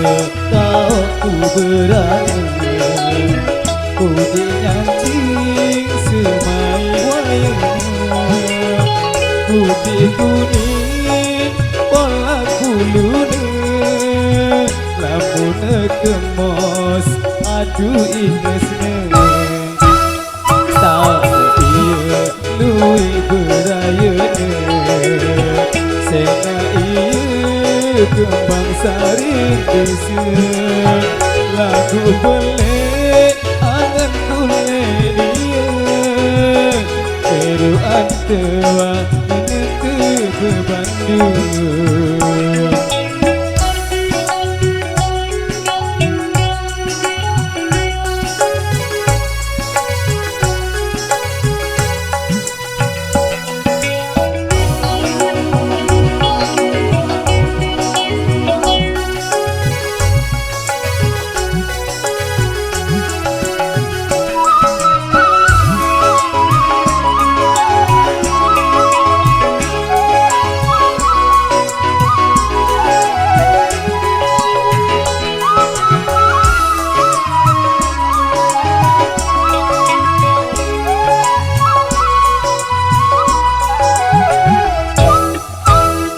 kau ku berani ku dinyancing semai wayang putih kuning pola kulune lamun kemos aduh ingesne tak iya lui berayane sena iya kembang sari desa lagu boleh angan kule dia teruan tewa ingin ke Bandung.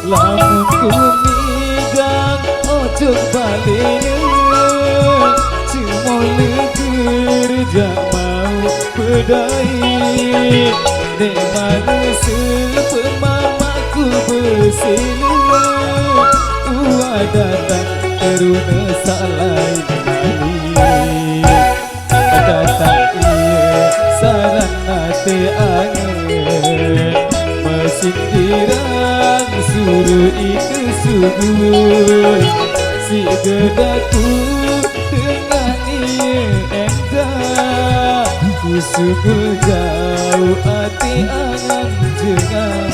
Lamun ku migang ojo baline cuma kerja mau pedai de manusia pemamaku bersila uah datang teruna salai kali datang iya saran nate angin mesin dirang suruh itu subuh si gedaku dengan iya enggak ku sungguh jauh hati angan jengan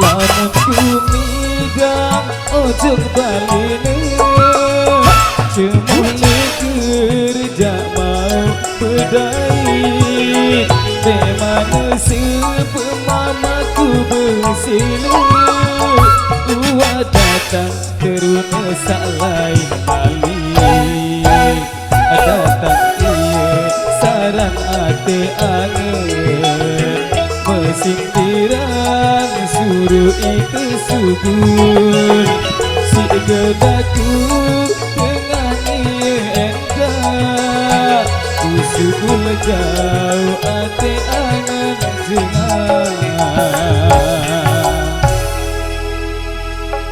lamun ku migang ojo baline cuma kerja mau pedai de manusia pemamaku bersila uah datang teruna salai kali datang iya saran ate angin mesin dirang suruh itu subur si gedaku dengan iya enggak ku subur jauh ate angan jengan